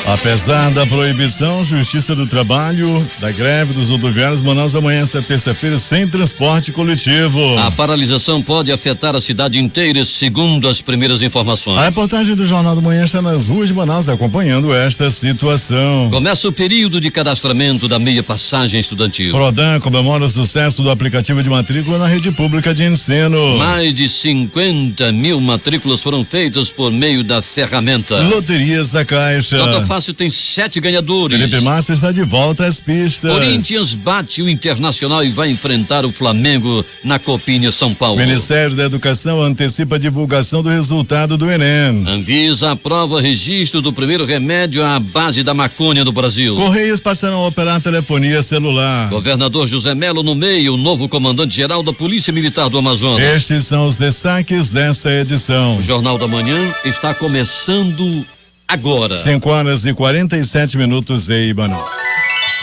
Apesar da proibição, Justiça do Trabalho, da greve dos rodoviários, Manaus amanhece terça-feira sem transporte coletivo. A paralisação pode afetar a cidade inteira, segundo as primeiras informações. A reportagem do Jornal da Manhã está nas ruas de Manaus acompanhando esta situação. Começa o período de cadastramento da meia passagem estudantil. Prodan comemora o sucesso do aplicativo de matrícula na rede pública de ensino. Mais de 50 mil matrículas foram feitas por meio da ferramenta. Loterias da Caixa. Nota Fácil tem 7 ganhadores. Felipe Massa está de volta às pistas. Corinthians bate o Internacional e vai enfrentar o Flamengo na Copinha São Paulo. Ministério da Educação antecipa a divulgação do resultado do Enem. Anvisa aprova registro do primeiro remédio à base da maconha no Brasil. Correios passarão a operar telefonia celular. Governador José Melo nomeia o novo comandante-geral da Polícia Militar do Amazonas. Estes são os destaques desta edição. O Jornal da Manhã está começando agora. 5h47 em Manaus.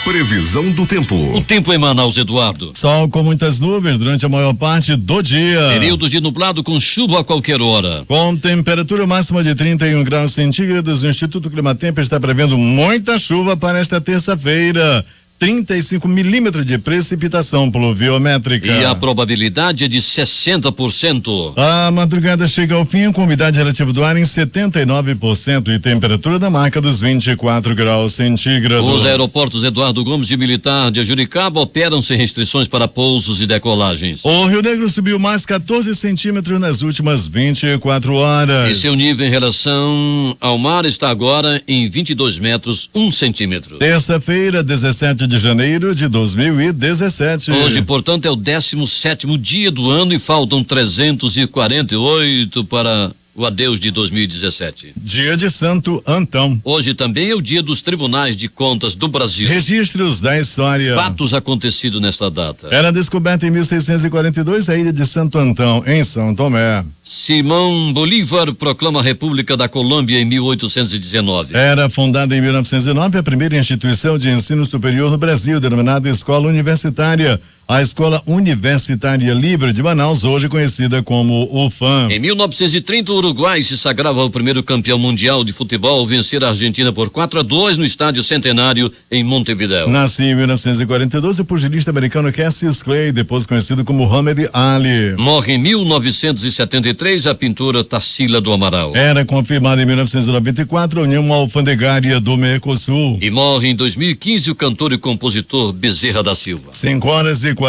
Previsão do tempo. O tempo em Manaus, Eduardo. Sol com muitas nuvens durante a maior parte do dia. Período de nublado com chuva a qualquer hora. Com temperatura máxima de 31 graus centígrados, o Instituto Climatempo está prevendo muita chuva para esta terça-feira. 35 milímetros de precipitação pluviométrica. E a probabilidade é de 60%. A madrugada chega ao fim com umidade relativa do ar em 79% e temperatura da marca dos 24 graus centígrados. Os aeroportos Eduardo Gomes e Militar de Juricaba operam sem restrições para pousos e decolagens. O Rio Negro subiu mais 14 centímetros nas últimas 24 horas. E seu nível em relação ao mar está agora em 22 metros, 1 centímetro. Terça-feira, 17 de janeiro de 2017. Hoje, portanto, é o 17º dia do ano e faltam 348 para o adeus de 2017. Dia de Santo Antão. Hoje também é o dia dos Tribunais de Contas do Brasil. Registros da história. Fatos acontecidos nesta data. Era descoberta em 1642 a ilha de Santo Antão, em São Tomé. Simão Bolívar proclama a República da Colômbia em 1819. Era fundada em 1909 a primeira instituição de ensino superior no Brasil, denominada Escola Universitária. A Escola Universitária Livre de Manaus, hoje conhecida como UFAM. Em 1930, o Uruguai se sagrava o primeiro campeão mundial de futebol ao vencer a Argentina por 4-2 no Estádio Centenário, em Montevidéu. Nasce em 1942 o pugilista americano Cassius Clay, depois conhecido como Muhammad Ali. Morre em 1973 a pintora Tarsila do Amaral. Era confirmada em 1994 a União Alfandegária do Mercosul. E morre em 2015 o cantor e compositor Bezerra da Silva. 5h49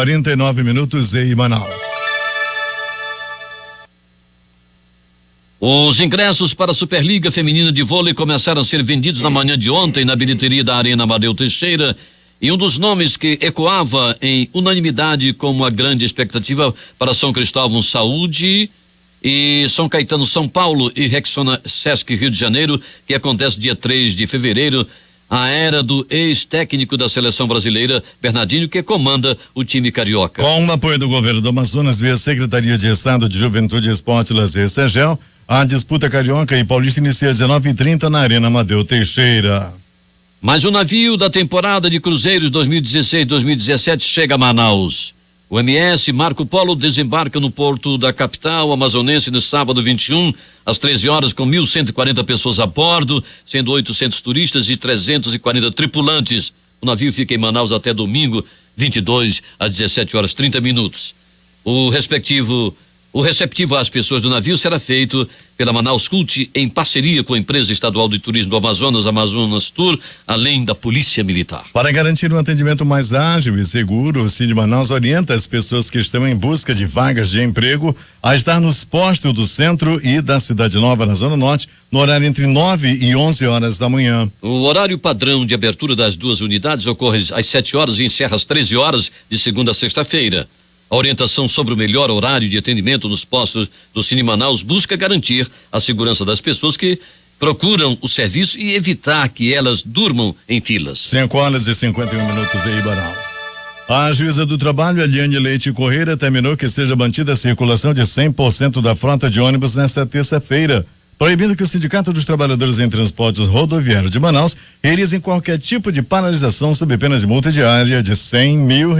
em Manaus. Os ingressos para a Superliga Feminina de Vôlei começaram a ser vendidos na manhã de ontem na bilheteria da Arena Amadeu Teixeira, e um dos nomes que ecoava em unanimidade como a grande expectativa para São Cristóvão Saúde e São Caetano São Paulo e Rexona Sesc Rio de Janeiro, que acontece dia 3 de fevereiro, a era do ex-técnico da seleção brasileira, Bernardinho, que comanda o time carioca. Com o apoio do governo do Amazonas via Secretaria de Estado de Juventude, Esporte, Lazer e Segel, a disputa carioca e paulista inicia às 19h30 na Arena Amadeu Teixeira. Mas o navio da temporada de cruzeiros 2016-2017 chega a Manaus. O MS Marco Polo desembarca no porto da capital amazonense no sábado 21, às 13 horas, com 1.140 pessoas a bordo, sendo 800 turistas e 340 tripulantes. O navio fica em Manaus até domingo, 22, às 17h30. O receptivo às pessoas do navio será feito pela Manaus Cult em parceria com a empresa estadual de turismo do Amazonas, Amazonas Tour, além da Polícia Militar. Para garantir um atendimento mais ágil e seguro, o Cid Manaus orienta as pessoas que estão em busca de vagas de emprego a estar nos postos do centro e da Cidade Nova, na Zona Norte, no horário entre 9 e 11 horas da manhã. O horário padrão de abertura das duas unidades ocorre às 7 horas e encerra às 13 horas de segunda a sexta-feira. A orientação sobre o melhor horário de atendimento nos postos do Cine Manaus busca garantir a segurança das pessoas que procuram o serviço e evitar que elas durmam em filas. 5h51 em Manaus. A juíza do trabalho, Eliane Leite Correia, determinou que seja mantida a circulação de 100% da frota de ônibus nesta terça-feira, proibindo que o Sindicato dos Trabalhadores em Transportes Rodoviários de Manaus realize qualquer tipo de paralisação sob pena de multa diária de R$100 mil.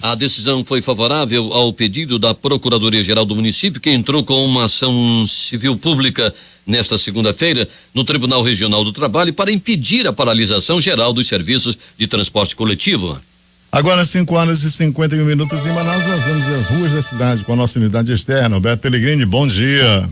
A decisão foi favorável ao pedido da Procuradoria-Geral do município, que entrou com uma ação civil pública nesta segunda-feira no Tribunal Regional do Trabalho para impedir a paralisação geral dos serviços de transporte coletivo. Agora 5h51 em Manaus, nós vamos às ruas da cidade com a nossa unidade externa. Alberto Pellegrini, bom dia.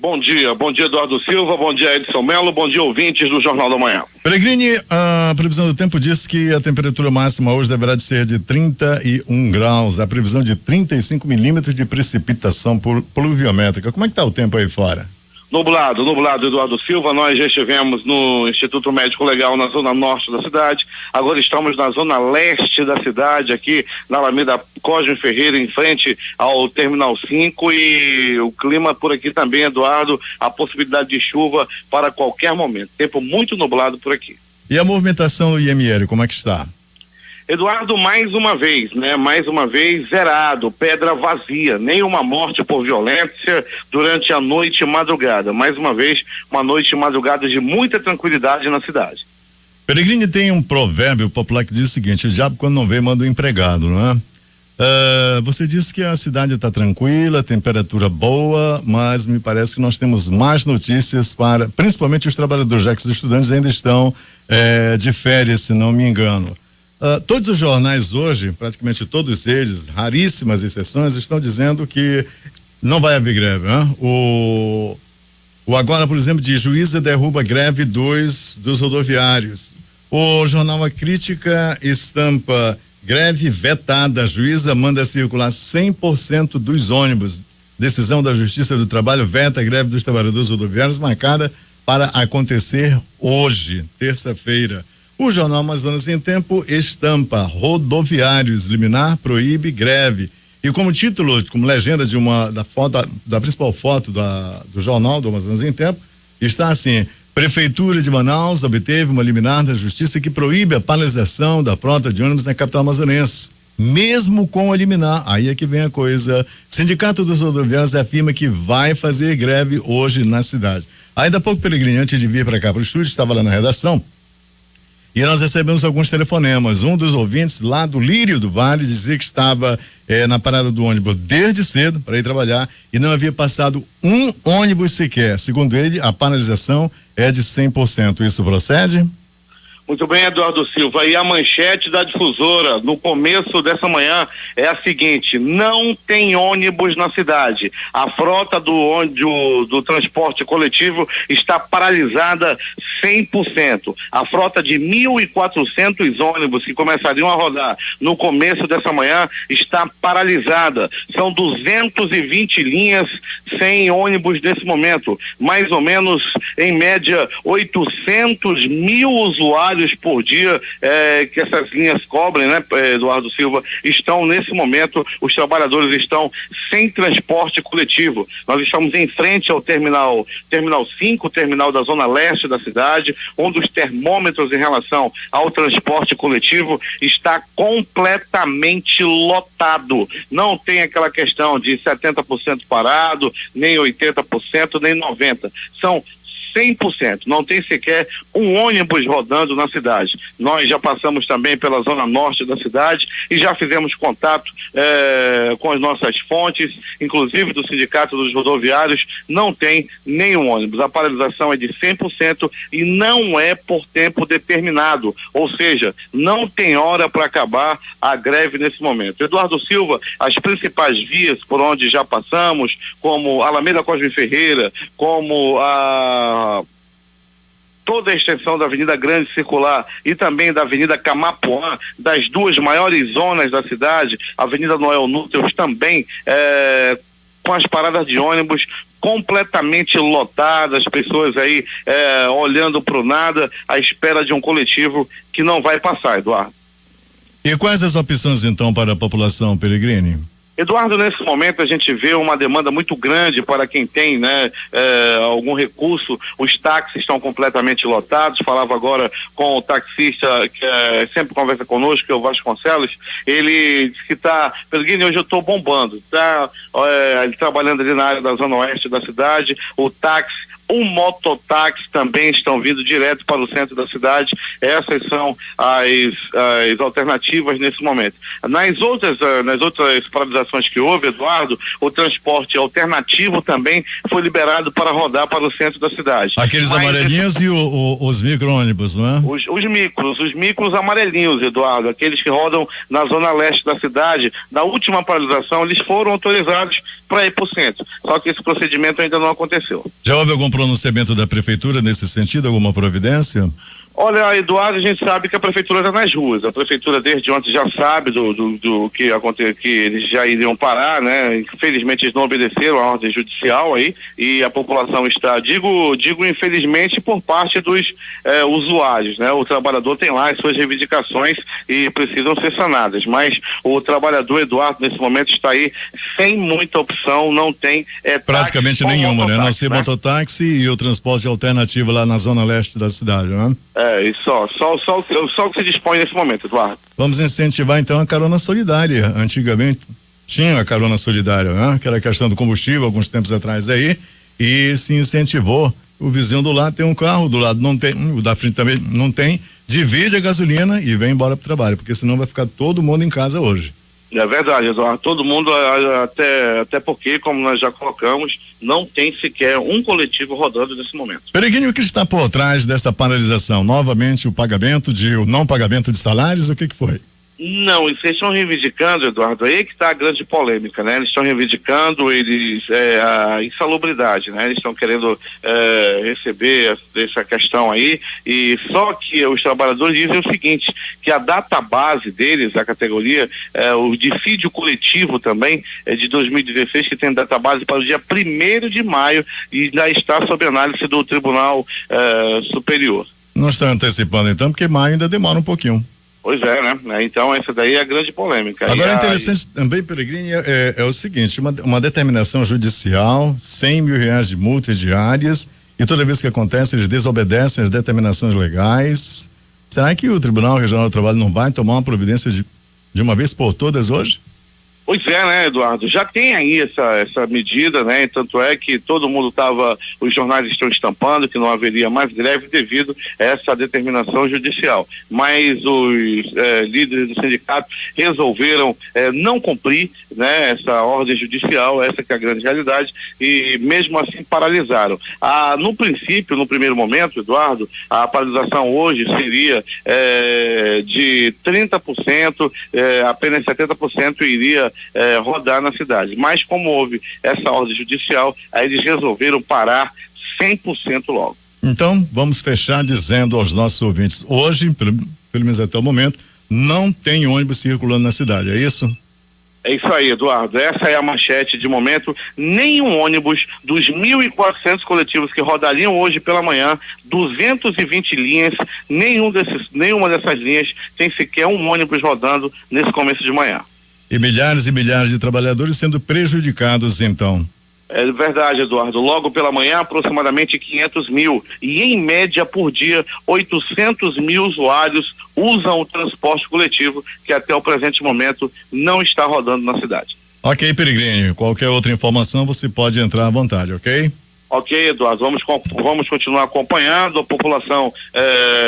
Bom dia Eduardo Silva, bom dia Edson Melo, bom dia ouvintes do Jornal da Manhã. Pellegrini, a previsão do tempo diz que a temperatura máxima hoje deverá de ser de 31 graus, a previsão de 35 milímetros de precipitação pluviométrica. Como é que está o tempo aí fora? Nublado, Eduardo Silva. Nós já estivemos no Instituto Médico Legal na zona norte da cidade, agora estamos na zona leste da cidade, aqui na Alameda Cosme Ferreira, em frente ao Terminal 5, e o clima por aqui também, Eduardo, a possibilidade de chuva para qualquer momento, tempo muito nublado por aqui. E a movimentação do IML, como é que está? Eduardo, mais uma vez, zerado, pedra vazia, nenhuma morte por violência durante a noite e madrugada. Mais uma vez, uma noite e madrugada de muita tranquilidade na cidade. Pellegrini, tem um provérbio popular que diz o seguinte: o diabo quando não vem manda um empregado, não é? Você disse que a cidade está tranquila, temperatura boa, mas me parece que nós temos mais notícias para, principalmente os trabalhadores, já que os estudantes ainda estão de férias, se não me engano. Todos os jornais hoje, praticamente todos eles, raríssimas exceções, estão dizendo que não vai haver greve, né? O Agora, por exemplo, diz: juíza derruba greve dos rodoviários. O jornal A Crítica estampa: greve vetada, a juíza manda circular 100% dos ônibus. Decisão da Justiça do Trabalho veta a greve dos trabalhadores rodoviários, marcada para acontecer hoje, terça-feira. O jornal Amazonas em Tempo estampa: rodoviários, liminar proíbe greve. E como título, como legenda da principal foto do jornal do Amazonas em Tempo, está assim: Prefeitura de Manaus obteve uma liminar da Justiça que proíbe a paralisação da frota de ônibus na capital amazonense. Mesmo com a liminar, aí é que vem a coisa. Sindicato dos Rodoviários afirma que vai fazer greve hoje na cidade. Ainda há pouco, Pellegrini, antes de vir para cá para o estúdio, estava lá na redação e nós recebemos alguns telefonemas. Um dos ouvintes lá do Lírio do Vale dizia que estava na parada do ônibus desde cedo para ir trabalhar e não havia passado um ônibus sequer. Segundo ele, a paralisação é de 100%. Isso procede? Muito bem, Eduardo Silva. E a manchete da difusora no começo dessa manhã é a seguinte: não tem ônibus na cidade. A frota do transporte coletivo está paralisada 100%. A frota de 1.400 ônibus que começariam a rodar no começo dessa manhã está paralisada. São 220 linhas sem ônibus nesse momento. Mais ou menos, em média, 800 mil usuários por dia que essas linhas cobrem, né, Eduardo Silva, estão nesse momento, os trabalhadores estão sem transporte coletivo. Nós estamos em frente ao terminal 5, terminal da zona leste da cidade, onde os termômetros em relação ao transporte coletivo está completamente lotado. Não tem aquela questão de 70% parado, nem 80%, nem 90%. São 100%, não tem sequer um ônibus rodando na cidade. Nós já passamos também pela zona norte da cidade e já fizemos contato com as nossas fontes, inclusive do Sindicato dos Rodoviários. Não tem nenhum ônibus. A paralisação é de 100% e não é por tempo determinado, ou seja, não tem hora para acabar a greve nesse momento. Eduardo Silva, as principais vias por onde já passamos, como Alameda Cosme Ferreira, como toda a extensão da Avenida Grande Circular e também da Avenida Camapuã, das duas maiores zonas da cidade, a Avenida Noel Núteus também, com as paradas de ônibus completamente lotadas, pessoas aí olhando para o nada, à espera de um coletivo que não vai passar, Eduardo. E quais as opções então para a população, Pellegrini? Eduardo, nesse momento a gente vê uma demanda muito grande para quem tem, né, algum recurso. Os táxis estão completamente lotados. Falava agora com o taxista que sempre conversa conosco, que é o Vasconcelos. Ele disse que Pellegrini, hoje eu estou bombando, ele trabalhando ali na área da zona oeste da cidade, o táxi O mototáxi também estão vindo direto para o centro da cidade. Essas são as alternativas nesse momento. Nas outras paralisações que houve, Eduardo, o transporte alternativo também foi liberado para rodar para o centro da cidade. Aqueles amarelinhos e os micro-ônibus, não é? Os micros amarelinhos, Eduardo, aqueles que rodam na zona leste da cidade, na última paralisação, eles foram autorizados para ir para o centro. Só que esse procedimento ainda não aconteceu. Já houve algum pronunciamento da prefeitura nesse sentido, alguma providência? Olha, Eduardo, a gente sabe que a prefeitura está nas ruas. A prefeitura desde ontem já sabe do que aconteceu, que eles já iriam parar, né? Infelizmente eles não obedeceram a ordem judicial aí e a população está, digo infelizmente por parte dos usuários, né? O trabalhador tem lá as suas reivindicações e precisam ser sanadas, mas o trabalhador, Eduardo, nesse momento está aí sem muita opção, não tem praticamente nenhuma, né? Não ser mototáxi e o transporte alternativo lá na zona leste da cidade, né? E só o que se dispõe nesse momento, Eduardo. Vamos incentivar então a carona solidária. Antigamente tinha a carona solidária, né? Que era a questão do combustível, alguns tempos atrás aí, e se incentivou. O vizinho do lado tem um carro, do lado não tem, o da frente também não tem, divide a gasolina e vem embora pro trabalho, porque senão vai ficar todo mundo em casa hoje. É verdade, Eduardo. Todo mundo, até porque, como nós já colocamos, não tem sequer um coletivo rodando nesse momento. Peregrino, o que está por trás dessa paralisação? Novamente o não pagamento de salários, o que foi? Não, eles estão reivindicando, Eduardo, aí que está a grande polêmica, né? Eles estão reivindicando a insalubridade, né? Eles estão querendo receber essa questão aí, e só que os trabalhadores dizem o seguinte, que a data base deles, a categoria, o dissídio coletivo também, de 2016, que tem data base para o dia 1º de maio e ainda está sob análise do Tribunal Superior. Não estão antecipando então, porque maio ainda demora um pouquinho. Pois é, né? Então essa daí é a grande polêmica. Agora interessante também, Peregrino, é o seguinte, uma determinação judicial, R$100 mil de multas diárias, e toda vez que acontece eles desobedecem as determinações legais. Será que o Tribunal Regional do Trabalho não vai tomar uma providência de uma vez por todas hoje? Pois é, né, Eduardo? Já tem aí essa medida, né? Tanto é que todo mundo os jornais estão estampando que não haveria mais greve devido a essa determinação judicial. Mas os líderes do sindicato resolveram não cumprir, né, essa ordem judicial, essa que é a grande realidade, e mesmo assim paralisaram. No princípio, no primeiro momento, Eduardo, a paralisação hoje seria de 30%, apenas 70% iria rodar na cidade, mas como houve essa ordem judicial, aí eles resolveram parar 100% logo. Então, vamos fechar dizendo aos nossos ouvintes, hoje, pelo menos até o momento, não tem ônibus circulando na cidade, é isso? É isso aí, Eduardo, essa é a manchete de momento. Nenhum ônibus dos 1.400 coletivos que rodariam hoje pela manhã, 220 linhas, nenhuma dessas linhas tem sequer um ônibus rodando nesse começo de manhã. E milhares de trabalhadores sendo prejudicados, então. É verdade, Eduardo. Logo pela manhã, aproximadamente 500 mil. E, em média, por dia, 800 mil usuários usam o transporte coletivo, que até o presente momento não está rodando na cidade. Ok, Peregrino. Qualquer outra informação, você pode entrar à vontade, ok? Ok, Eduardo, vamos continuar acompanhando a população,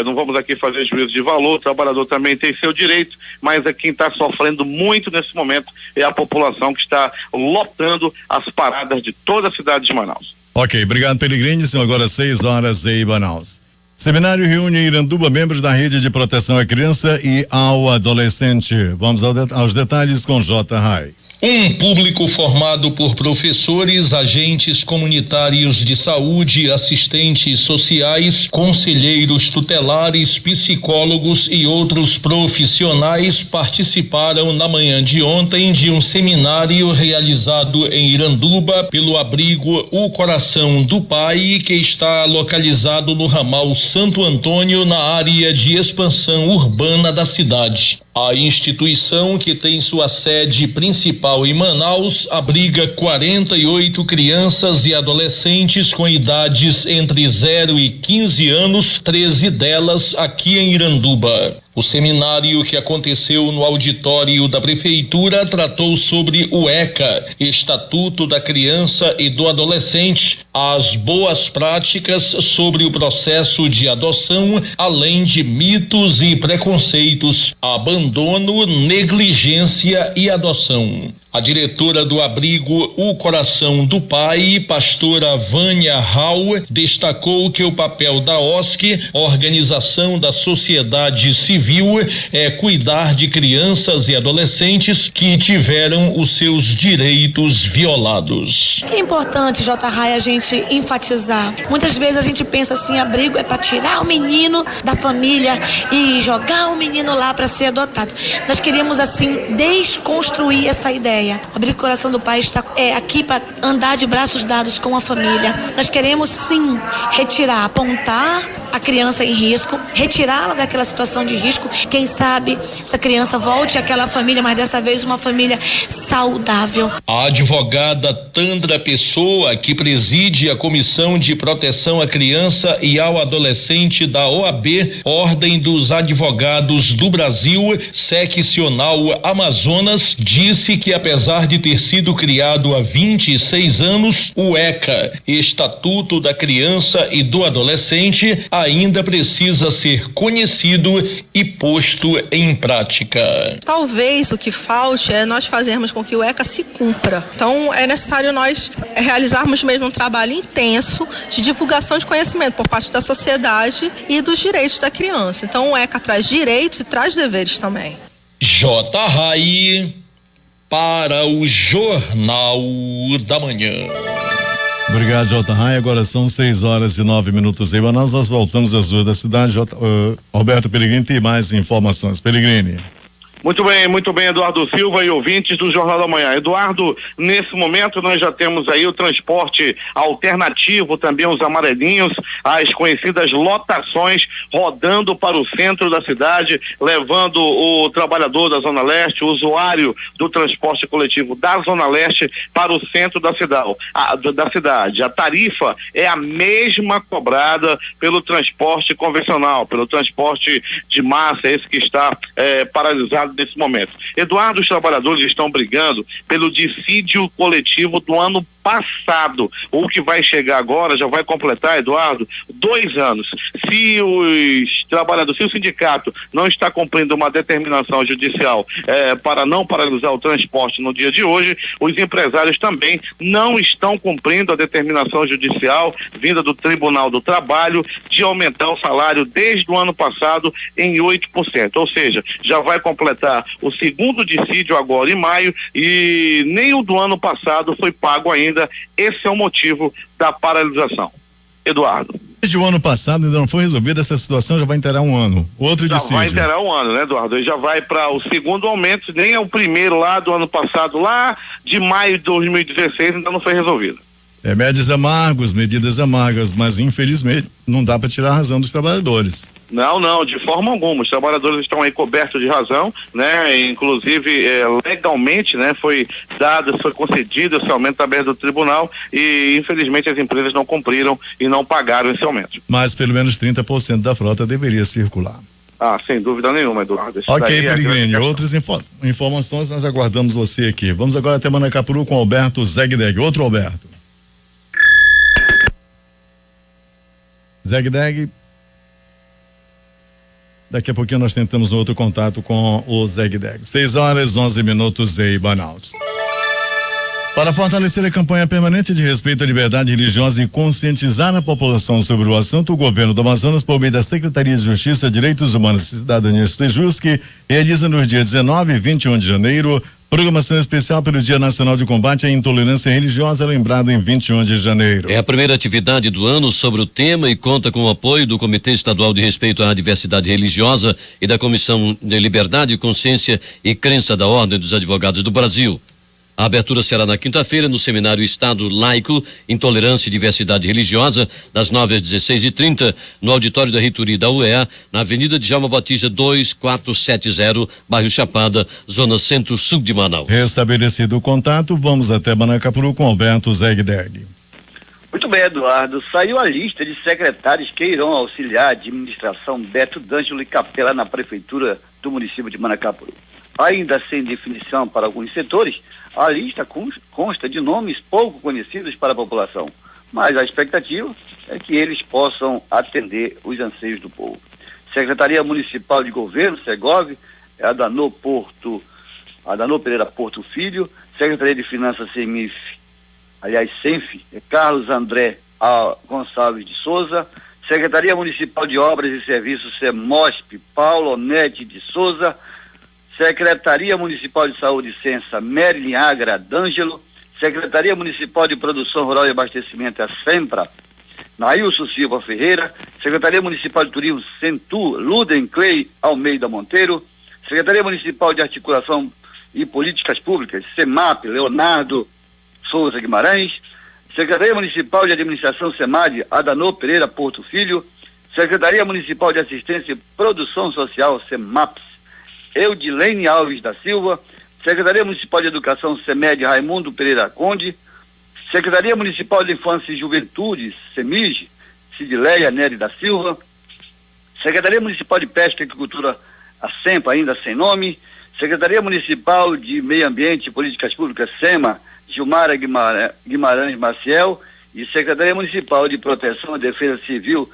não vamos aqui fazer juízo de valor, o trabalhador também tem seu direito, mas quem está sofrendo muito nesse momento é a população que está lotando as paradas de toda a cidade de Manaus. Ok, obrigado, Peregrino. São agora 6h em Manaus. Seminário reúne em Iranduba membros da Rede de Proteção à Criança e ao Adolescente. Vamos aos detalhes com J. Rai. Um público formado por professores, agentes comunitários de saúde, assistentes sociais, conselheiros tutelares, psicólogos e outros profissionais participaram na manhã de ontem de um seminário realizado em Iranduba pelo abrigo O Coração do Pai, que está localizado no ramal Santo Antônio, na área de expansão urbana da cidade. A instituição, que tem sua sede principal em Manaus, abriga 48 crianças e adolescentes com idades entre 0 e 15 anos, 13 delas aqui em Iranduba. O seminário que aconteceu no auditório da Prefeitura tratou sobre o ECA, Estatuto da Criança e do Adolescente, as boas práticas sobre o processo de adoção, além de mitos e preconceitos, abandono, negligência e adoção. A diretora do abrigo O Coração do Pai, pastora Vânia Hall, destacou que o papel da OSC, Organização da Sociedade Civil, é cuidar de crianças e adolescentes que tiveram os seus direitos violados. É importante, J. Rai, a gente enfatizar. Muitas vezes a gente pensa assim, abrigo é para tirar o menino da família e jogar o menino lá para ser adotado. Nós queremos assim desconstruir essa ideia. O Abrigo Coração do Pai está aqui para andar de braços dados com a família. Nós queremos sim retirar, apontar a criança em risco, retirá-la daquela situação de risco. Quem sabe essa criança volte àquela família, mas dessa vez uma família saudável. A advogada Tandra Pessoa, que preside a Comissão de Proteção à Criança e ao Adolescente da OAB, Ordem dos Advogados do Brasil, seccional Amazonas, disse que apesar de ter sido criado há 26 anos, o ECA, Estatuto da Criança e do Adolescente, ainda precisa ser conhecido e posto em prática. Talvez o que falte é nós fazermos com que o ECA se cumpra. Então é necessário nós realizarmos mesmo um trabalho intenso de divulgação de conhecimento por parte da sociedade e dos direitos da criança. Então o ECA traz direitos e traz deveres também. J. Rai para o Jornal da Manhã. Obrigado, J. Rai. Agora são 6h09 em Manaus. Nós voltamos às ruas da cidade. Roberto Pellegrini tem mais informações. Pellegrini. Muito bem, Eduardo Silva e ouvintes do Jornal da Manhã. Eduardo, nesse momento nós já temos aí o transporte alternativo, também os amarelinhos, as conhecidas lotações rodando para o centro da cidade, levando o trabalhador da Zona Leste, o usuário do transporte coletivo da Zona Leste para o centro da cidade. A tarifa é a mesma cobrada pelo transporte convencional, pelo transporte de massa, esse que está paralisado nesse momento. Eduardo, os trabalhadores estão brigando pelo dissídio coletivo do ano passado. O que vai chegar agora já vai completar, Eduardo, 2 anos. Se o sindicato não está cumprindo uma determinação judicial para não paralisar o transporte no dia de hoje, os empresários também não estão cumprindo a determinação judicial vinda do Tribunal do Trabalho de aumentar o salário desde o ano passado em 8%. Ou seja, já vai completar o segundo dissídio agora em maio e nem o do ano passado foi pago ainda. Esse é o motivo da paralisação. Eduardo. Desde o ano passado ainda não foi resolvida essa situação, já vai inteirar um ano. Outro dissídio. Já vai inteirar um ano, né, Eduardo? E já vai para o segundo aumento, nem é o primeiro lá do ano passado, lá de maio de 2016, ainda não foi resolvido. Remédios amargos, medidas amargas, mas infelizmente não dá para tirar a razão dos trabalhadores. Não, de forma alguma. Os trabalhadores estão aí cobertos de razão, né? Inclusive, legalmente, né? Foi concedido esse aumento aberto do tribunal e infelizmente as empresas não cumpriram e não pagaram esse aumento. Mas pelo menos 30% da frota deveria circular. Sem dúvida nenhuma, Eduardo. Ok, Pellegrini, outras informações nós aguardamos você aqui. Vamos agora até Manacapuru com Alberto Zegdeg. Outro Alberto. Zegdeg. Daqui a pouquinho nós tentamos outro contato com o Zegdeg. 6h11 em Manaus. Para fortalecer a campanha permanente de respeito à liberdade religiosa e conscientizar a população sobre o assunto, o governo do Amazonas, por meio da Secretaria de Justiça, Direitos Humanos e Cidadania, Sejusc, realiza nos dias 19 e 21 de janeiro programação especial pelo Dia Nacional de Combate à Intolerância Religiosa, lembrado em 21 de janeiro. É a primeira atividade do ano sobre o tema e conta com o apoio do Comitê Estadual de Respeito à Diversidade Religiosa e da Comissão de Liberdade, Consciência e Crença da Ordem dos Advogados do Brasil. A abertura será na quinta-feira no Seminário Estado Laico, Intolerância e Diversidade Religiosa, das 9 às 16h30, no auditório da Reitoria da UEA, na Avenida Djalma Batista 2470, bairro Chapada, zona centro-sul de Manaus. Restabelecido o contato, vamos até Manacapuru com Alberto Zegdeg. Muito bem, Eduardo. Saiu a lista de secretários que irão auxiliar a administração Beto D'Angelo e Capela na prefeitura do município de Manacapuru. Ainda sem definição para alguns setores, a lista consta de nomes pouco conhecidos para a população, mas a expectativa é que eles possam atender os anseios do povo. Secretaria Municipal de Governo, Segov, Adanor Pereira Porto Filho. Secretaria de Finanças, SENF, Carlos André Gonçalves de Souza. Secretaria Municipal de Obras e Serviços, SEMOSP, Paulo Onete de Souza. Secretaria Municipal de Saúde e Ciência, Merlin Agra D'Angelo. Secretaria Municipal de Produção Rural e Abastecimento, a SEMPRA, Nailson Silva Ferreira. Secretaria Municipal de Turismo, Centu, Luden Clay Almeida Monteiro. Secretaria Municipal de Articulação e Políticas Públicas, SEMAP, Leonardo Souza Guimarães. Secretaria Municipal de Administração, SEMAD, Adanor Pereira Porto Filho. Secretaria Municipal de Assistência e Produção Social, SEMAPS, Eudilene Alves da Silva. Secretaria Municipal de Educação, SEMED, Raimundo Pereira Conde. Secretaria Municipal de Infância e Juventude, SEMIG, Cidileia Nery da Silva. Secretaria Municipal de Pesca e Agricultura, a SEMPA, ainda sem nome. Secretaria Municipal de Meio Ambiente e Políticas Públicas, SEMA, Gilmara Guimarães Maciel. E Secretaria Municipal de Proteção e Defesa Civil,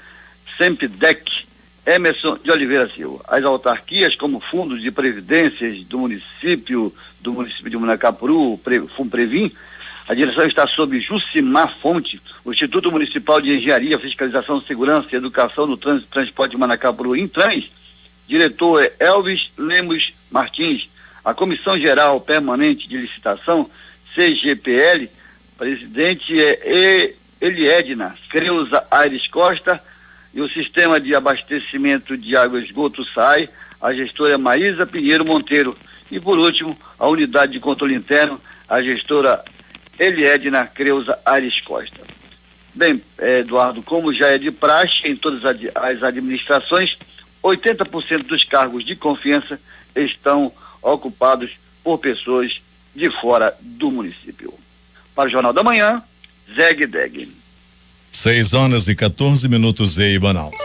SEMPDEC, Emerson de Oliveira Silva. As autarquias, como fundos de previdências do município de Manacapuru, FUNPREVIM, a direção está sob Jucimar Fonte, o Instituto Municipal de Engenharia, Fiscalização, Segurança e Educação no Trânsito e Transporte de Manacapuru, Intrans. Diretor é Elvis Lemos Martins. A Comissão Geral Permanente de Licitação, CGPL, presidente é Eliedna Creuza Aires Costa. E o Sistema de Abastecimento de Água e Esgoto, SAI, a gestora é Maísa Pinheiro Monteiro. E por último, a Unidade de Controle Interno, a gestora Eliedna Creuza Aires Costa. Bem, Eduardo, como já é de praxe em todas as administrações, 80% dos cargos de confiança estão ocupados por pessoas de fora do município. Para o Jornal da Manhã, Zeg Deg. 6h14 em Manaus.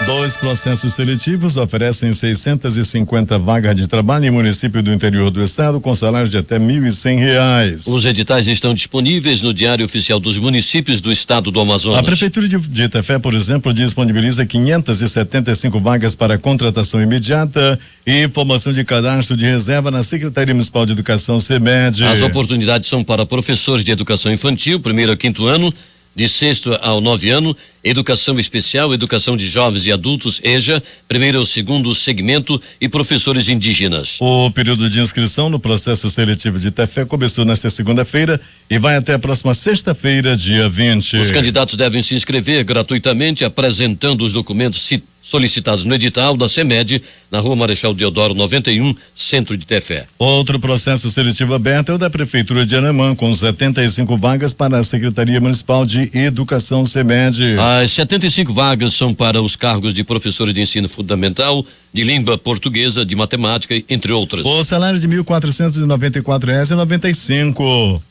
2 processos seletivos oferecem 650 vagas de trabalho em município do interior do estado com salário de até R$1.100. Os editais estão disponíveis no Diário Oficial dos Municípios do Estado do Amazonas. A Prefeitura de Itefé, por exemplo, disponibiliza 575 vagas para contratação imediata e formação de cadastro de reserva na Secretaria Municipal de Educação, SEMED. As oportunidades são para professores de educação infantil, 1º a 5º ano, de 6º ao 9º ano, educação especial, educação de jovens e adultos, EJA, 1º ao 2º segmento e professores indígenas. O período de inscrição no processo seletivo de Itefé começou nesta segunda-feira e vai até a próxima sexta-feira, dia 20. Os candidatos devem se inscrever gratuitamente apresentando os documentos solicitados no edital da SEMED, na Rua Marechal Deodoro 91, centro de Itefé. Outro processo seletivo aberto é o da Prefeitura de Anamã, com 75 vagas para a Secretaria Municipal de Educação, SEMED. As 75 vagas são para os cargos de professores de ensino fundamental, de língua portuguesa, de matemática, entre outras. O salário de R$1.494,95.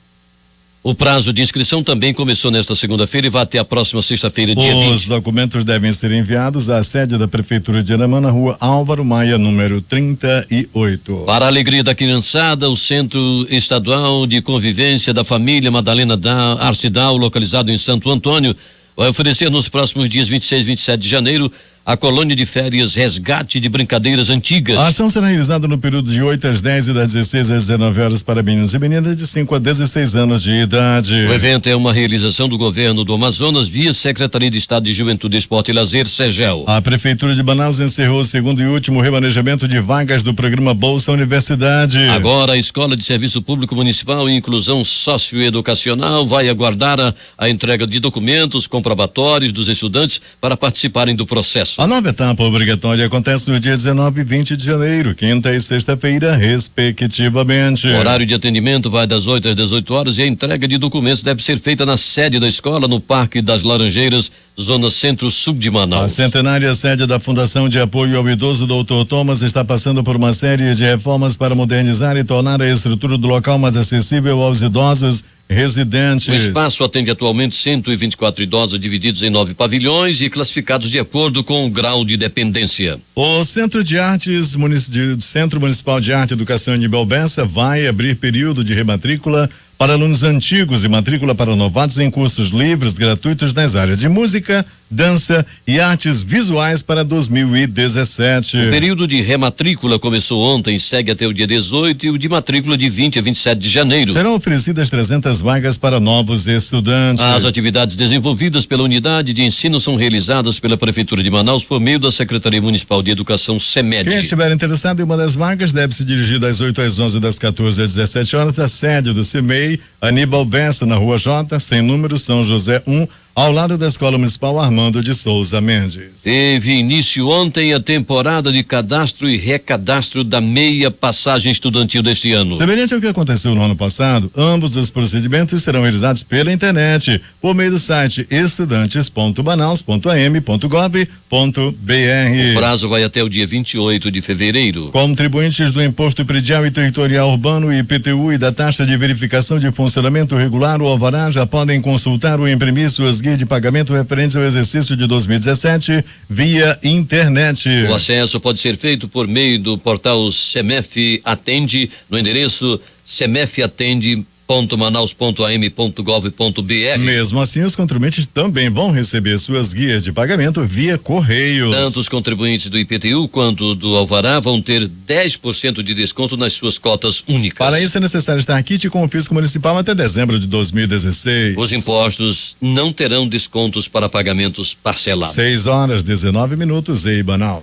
O prazo de inscrição também começou nesta segunda-feira e vai até a próxima sexta-feira, dia 20. Os documentos devem ser enviados à sede da Prefeitura de Anamã, na Rua Álvaro Maia, número 38. Para a alegria da criançada, o Centro Estadual de Convivência da Família Madalena Arcidal, localizado em Santo Antônio, vai oferecer nos próximos dias 26 e 27 de janeiro a colônia de férias Resgate de Brincadeiras Antigas. A ação será realizada no período de 8 às 10 e das 16 às 19 horas para meninos e meninas de 5 a 16 anos de idade. O evento é uma realização do governo do Amazonas via Secretaria de Estado de Juventude, Esporte e Lazer, SEGEL. A Prefeitura de Manaus encerrou o segundo e último remanejamento de vagas do programa Bolsa Universidade. Agora a Escola de Serviço Público Municipal e Inclusão Socioeducacional vai aguardar a entrega de documentos comprobatórios dos estudantes para participarem do processo. A nova etapa obrigatória acontece no dia 19 e 20 de janeiro, quinta e sexta-feira, respectivamente. O horário de atendimento vai das 8 às 18 horas e a entrega de documentos deve ser feita na sede da escola, no Parque das Laranjeiras, zona centro-sul de Manaus. A centenária sede da Fundação de Apoio ao Idoso Dr. Thomas está passando por uma série de reformas para modernizar e tornar a estrutura do local mais acessível aos idosos residentes. O espaço atende atualmente 124 idosos divididos em 9 pavilhões e classificados de acordo com o grau de dependência. O Centro de Artes, Centro Municipal de Arte e Educação Aníbal Bessa vai abrir período de rematrícula para alunos antigos e matrícula para novatos em cursos livres gratuitos nas áreas de música, dança e artes visuais para 2017. O período de rematrícula começou ontem e segue até o dia 18 e o de matrícula de 20 a 27 de janeiro. Serão oferecidas 300 vagas para novos estudantes. As atividades desenvolvidas pela unidade de ensino são realizadas pela Prefeitura de Manaus por meio da Secretaria Municipal de Educação, SEMED. Quem estiver interessado em uma das vagas deve se dirigir das 8 às 11, das 14 às 17 horas à sede do CEMEI, Aníbal Bessa, na Rua J, sem número, São José 1, ao lado da Escola Municipal Armando de Souza Mendes. Teve início ontem a temporada de cadastro e recadastro da meia passagem estudantil deste ano. Semelhante ao que aconteceu no ano passado, ambos os procedimentos serão realizados pela internet, por meio do site estudantes.manaus.am.gov.br. O prazo vai até o dia 28 de fevereiro. Contribuintes do Imposto Predial e Territorial Urbano, IPTU, e da taxa de verificação de funcionamento regular, o alvará, já podem consultar ou imprimir suas guias de pagamento referentes ao exercício de 2017 via internet. O acesso pode ser feito por meio do portal SEMEF Atende, no endereço semefeatende.manaus.am.gov.br. Mesmo assim, os contribuintes também vão receber suas guias de pagamento via correios. Tanto os contribuintes do IPTU quanto do alvará vão ter 10% de desconto nas suas cotas únicas. Para isso é necessário estar quite com o fisco municipal até dezembro de 2016. Os impostos não terão descontos para pagamentos parcelados. 6h19 em Manaus.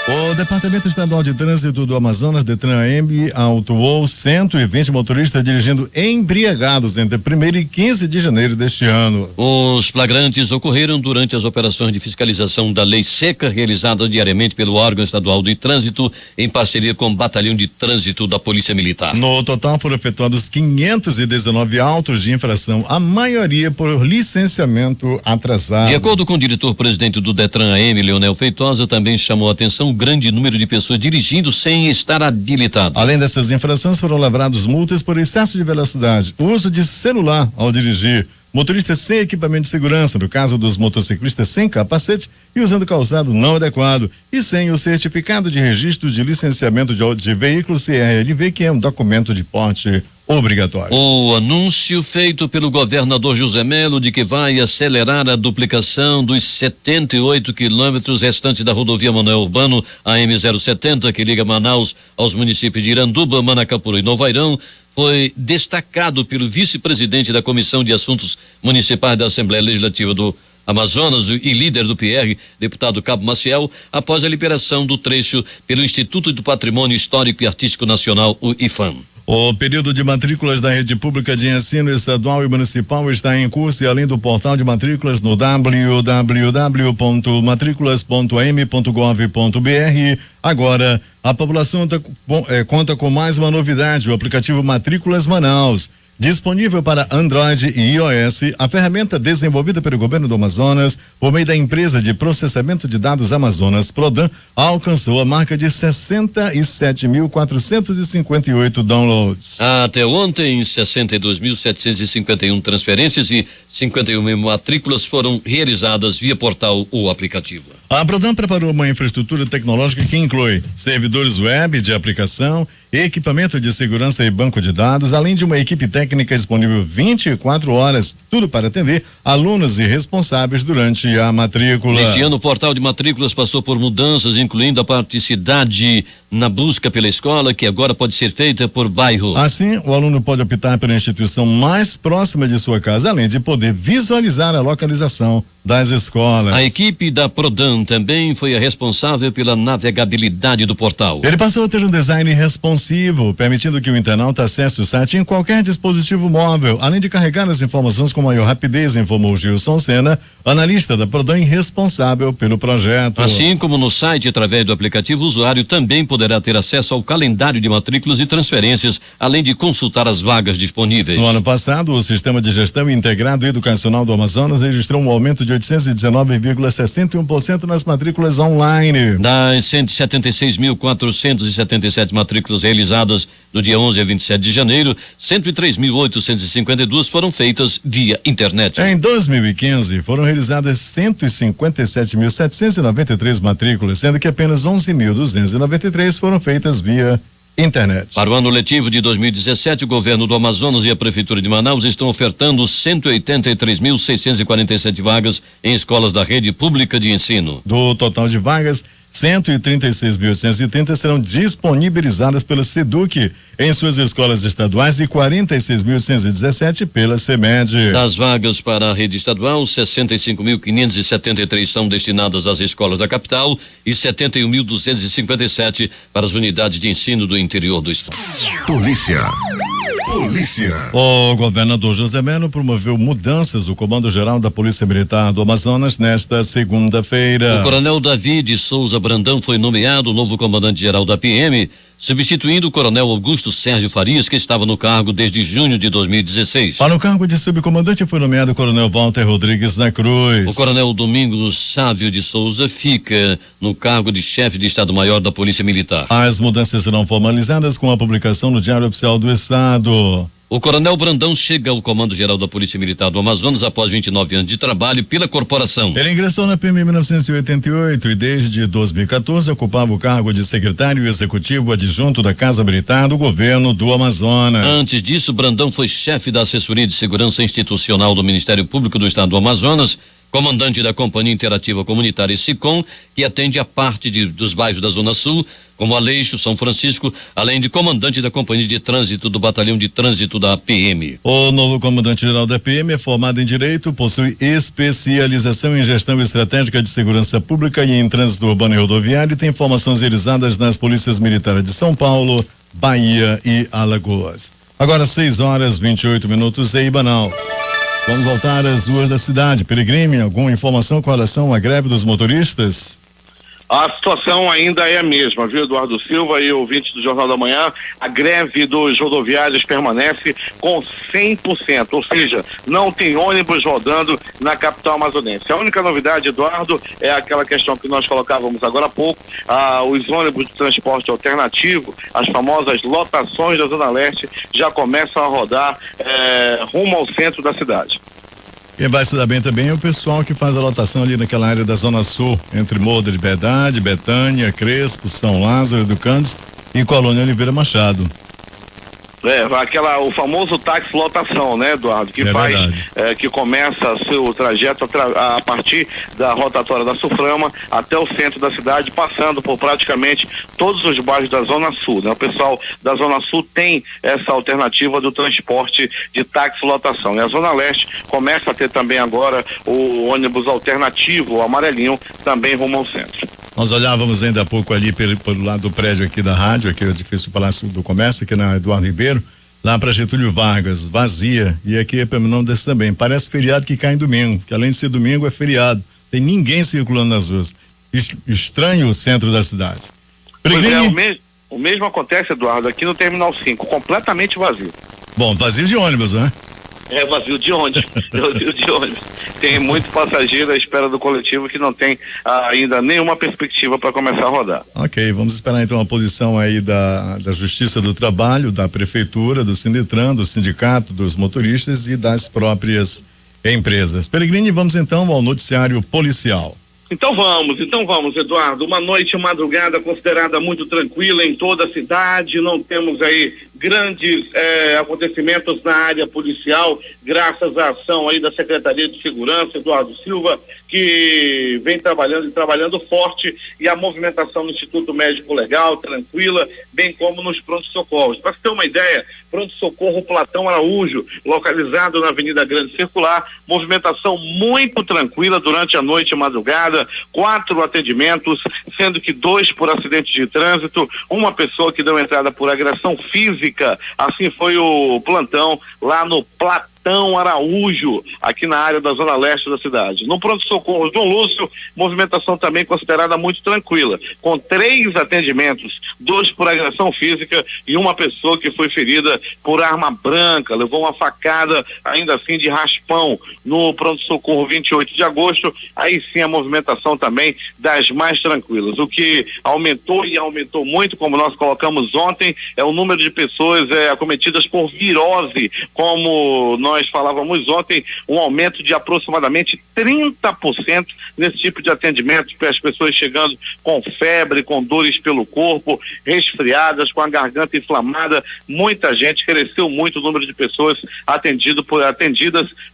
O Departamento Estadual de Trânsito do Amazonas, DETRAN-AM, autuou 120 motoristas dirigindo embriagados entre 1º e 15 de janeiro deste ano. Os flagrantes ocorreram durante as operações de fiscalização da lei seca realizadas diariamente pelo órgão estadual de trânsito em parceria com o Batalhão de Trânsito da Polícia Militar. No total foram efetuados 519 autos de infração, a maioria por licenciamento atrasado. De acordo com o diretor-presidente do DETRAN-AM, Leonel Feitosa, também chamou a atenção grande número de pessoas dirigindo sem estar habilitado. Além dessas infrações, foram lavrados multas por excesso de velocidade, uso de celular ao dirigir, motoristas sem equipamento de segurança, no caso dos motociclistas sem capacete e usando calçado não adequado, e sem o certificado de registro de licenciamento de veículo CRLV, que é um documento de porte obrigatório. O anúncio feito pelo governador José Melo de que vai acelerar a duplicação dos 78 quilômetros restantes da rodovia Manoel Urbano, a M070, que liga Manaus aos municípios de Iranduba, Manacapuru e Novairão, foi destacado pelo vice-presidente da Comissão de Assuntos Municipais da Assembleia Legislativa do Amazonas e líder do PR, deputado Cabo Maciel, após a liberação do trecho pelo Instituto do Patrimônio Histórico e Artístico Nacional, o IFAM. O período de matrículas da rede pública de ensino estadual e municipal está em curso e além do portal de matrículas no www.matriculas.am.gov.br. Agora, a população conta com mais uma novidade, o aplicativo Matrículas Manaus. Disponível para Android e iOS, a ferramenta desenvolvida pelo governo do Amazonas por meio da empresa de processamento de dados Amazonas Prodan alcançou a marca de 67.458 downloads. Até ontem, 62.751 transferências e 51 matrículas foram realizadas via portal ou aplicativo. A Prodan preparou uma infraestrutura tecnológica que inclui servidores web de aplicação, equipamento de segurança e banco de dados, além de uma equipe técnica disponível 24 horas, tudo para atender alunos e responsáveis durante a matrícula. Este ano, o portal de matrículas passou por mudanças, incluindo a praticidade na busca pela escola, que agora pode ser feita por bairro. Assim, o aluno pode optar pela instituição mais próxima de sua casa, além de poder visualizar a localização das escolas. A equipe da Prodan também foi a responsável pela navegabilidade do portal. Ele passou a ter um design responsivo, permitindo que o internauta acesse o site em qualquer dispositivo móvel, além de carregar as informações com maior rapidez, informou Gilson Sena, analista da Prodan e responsável pelo projeto. Assim como no site, através do aplicativo, o usuário também poderá ter acesso ao calendário de matrículas e transferências, além de consultar as vagas disponíveis. No ano passado, o Sistema de Gestão Integrado Educacional do Amazonas registrou um aumento de de 819,61% nas matrículas online. Das 176.477 matrículas realizadas do dia 11 a 27 de janeiro, 103.852 foram feitas via internet. Em 2015, foram realizadas 157.793 matrículas, sendo que apenas 11.293 foram feitas via internet. Para o ano letivo de 2017, o governo do Amazonas e a prefeitura de Manaus estão ofertando 183.647 vagas em escolas da rede pública de ensino. Do total de vagas, 136.830 serão disponibilizadas pela SEDUC em suas escolas estaduais e 46.117 pela CEMED. Das vagas para a rede estadual, 65.573 são destinadas às escolas da capital e 71.257 para as unidades de ensino do interior do estado. Polícia. O governador José Melo promoveu mudanças do Comando Geral da Polícia Militar do Amazonas nesta segunda-feira. O coronel Davi de Souza Brandão foi nomeado o novo comandante-geral da PM, substituindo o coronel Augusto Sérgio Farias, que estava no cargo desde junho de 2016. Para o cargo de subcomandante foi nomeado o coronel Walter Rodrigues da Cruz. O coronel Domingos Sávio de Souza fica no cargo de chefe de Estado-Maior da Polícia Militar. As mudanças serão formalizadas com a publicação no Diário Oficial do Estado. O coronel Brandão chega ao Comando-Geral da Polícia Militar do Amazonas após 29 anos de trabalho pela corporação. Ele ingressou na PM em 1988 e desde 2014 ocupava o cargo de secretário executivo adjunto da Casa Militar do governo do Amazonas. Antes disso, Brandão foi chefe da Assessoria de Segurança Institucional do Ministério Público do Estado do Amazonas, comandante da Companhia Interativa Comunitária SICOM, que atende a parte dos bairros da Zona Sul, como Aleixo, São Francisco, além de comandante da Companhia de Trânsito do Batalhão de Trânsito da PM. O novo comandante-geral da PM é formado em Direito, possui especialização em Gestão Estratégica de Segurança Pública e em Trânsito Urbano e Rodoviário e tem formações realizadas nas Polícias Militares de São Paulo, Bahia e Alagoas. Agora 6h28 em Manaus. Vamos voltar às ruas da cidade. Peregrine, alguma informação com relação à greve dos motoristas? A situação ainda é a mesma, viu, Eduardo Silva e ouvintes do Jornal da Manhã? A greve dos rodoviários permanece com 100%, ou seja, não tem ônibus rodando na capital amazonense. A única novidade, Eduardo, é aquela questão que nós colocávamos agora há pouco, os ônibus de transporte alternativo, as famosas lotações da Zona Leste, já começam a rodar rumo ao centro da cidade. Quem vai se dar bem também é o pessoal que faz a lotação ali naquela área da Zona Sul, entre Morro da Liberdade, Betânia, Crespo, São Lázaro, Educandos e Colônia Oliveira Machado. O famoso táxi lotação, né, Eduardo? Que que começa seu trajeto a partir da rotatória da Suframa até o centro da cidade, passando por praticamente todos os bairros da Zona Sul, né? O pessoal da Zona Sul tem essa alternativa do transporte de táxi lotação. E a Zona Leste começa a ter também agora o ônibus alternativo, o amarelinho, também rumo ao centro. Nós olhávamos ainda há pouco ali pelo lado do prédio aqui da rádio, aqui é o edifício Palácio do Comércio, aqui na Eduardo Ribeiro, lá para Getúlio Vargas, vazia, e aqui é pelo nome desse também. Parece feriado que cai em domingo, que além de ser domingo é feriado. Tem ninguém circulando nas ruas. Estranho o centro da cidade. O mesmo acontece, Eduardo, aqui no Terminal 5, completamente vazio. Bom, vazio de ônibus, né? Vazio de ônibus. Tem muito passageiro à espera do coletivo que não tem ainda nenhuma perspectiva para começar a rodar. Ok, vamos esperar então a posição aí da Justiça do Trabalho, da Prefeitura, do Sindetran, do Sindicato dos Motoristas e das próprias empresas. Peregrine, vamos então ao noticiário policial. Então vamos, Eduardo. Uma noite, madrugada considerada muito tranquila em toda a cidade. Não temos aí grandes acontecimentos na área policial, graças à ação aí da Secretaria de Segurança, Eduardo Silva, que vem trabalhando forte, e a movimentação no Instituto Médico Legal, tranquila, bem como nos pronto-socorros. Para você ter uma ideia, pronto-socorro Platão Araújo, localizado na Avenida Grande Circular, movimentação muito tranquila durante a noite e madrugada, 4 atendimentos, sendo que 2 por acidente de trânsito, uma pessoa que deu entrada por agressão física. Assim foi o plantão lá no Platão Catão Araújo, aqui na área da zona leste da cidade. No pronto-socorro João Lúcio, movimentação também considerada muito tranquila, com 3 atendimentos, 2 por agressão física e uma pessoa que foi ferida por arma branca, levou uma facada, ainda assim de raspão, no pronto-socorro 28 de agosto. Aí sim a movimentação também das mais tranquilas. O que aumentou e aumentou muito, como nós colocamos ontem, é o número de pessoas acometidas por virose, como nós falávamos ontem, um aumento de aproximadamente 30% nesse tipo de atendimento, as pessoas chegando com febre, com dores pelo corpo, resfriadas, com a garganta inflamada. Muita gente, cresceu muito o número de pessoas atendidas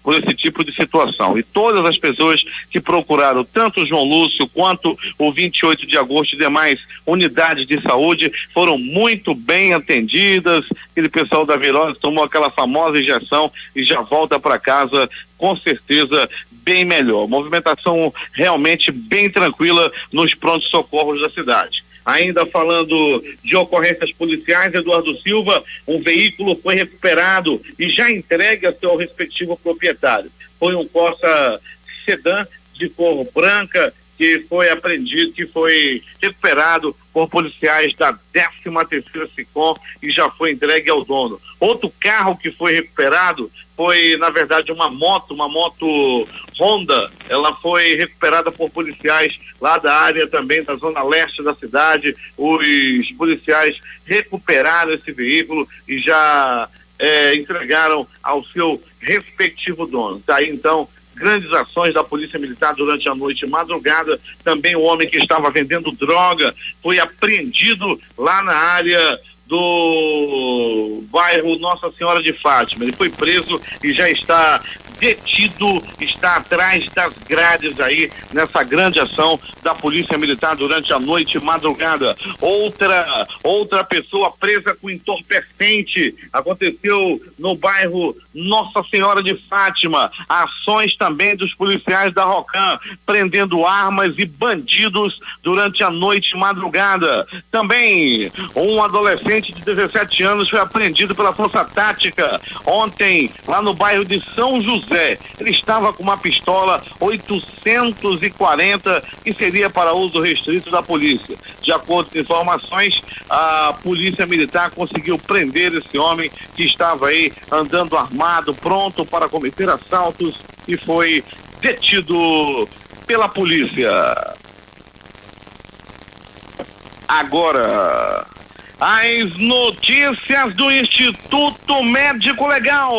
por esse tipo de situação. E todas as pessoas que procuraram tanto o João Lúcio quanto o 28 de agosto e demais unidades de saúde foram muito bem atendidas. Aquele pessoal da virose tomou aquela famosa injeção e já volta para casa com certeza bem melhor. Movimentação realmente bem tranquila nos prontos-socorros da cidade. Ainda falando de ocorrências policiais, Eduardo Silva, um veículo foi recuperado e já entregue ao seu respectivo proprietário. Foi um Corsa sedã de cor branca que foi apreendido, que foi recuperado por policiais da 13ª SICOM e já foi entregue ao dono. Outro carro que foi recuperado foi, na verdade, uma moto Honda. Ela foi recuperada por policiais lá da área também da zona leste da cidade. Os policiais recuperaram esse veículo e já entregaram ao seu respectivo dono. Tá aí, então, grandes ações da Polícia Militar durante a noite e madrugada. Também o homem que estava vendendo droga foi apreendido lá na área do bairro Nossa Senhora de Fátima. Ele foi preso e já está detido, está atrás das grades aí nessa grande ação da Polícia Militar durante a noite e madrugada. Outra pessoa presa com entorpecente aconteceu no bairro Nossa Senhora de Fátima. Ações também dos policiais da Rocan prendendo armas e bandidos durante a noite e madrugada. Também um adolescente de 17 anos foi apreendido pela Força Tática ontem lá no bairro de São José. Ele estava com uma pistola 840 que seria para uso restrito da polícia. De acordo com informações, a Polícia Militar conseguiu prender esse homem que estava aí andando armado, pronto para cometer assaltos, e foi detido pela polícia. Agora, as notícias do Instituto Médico Legal.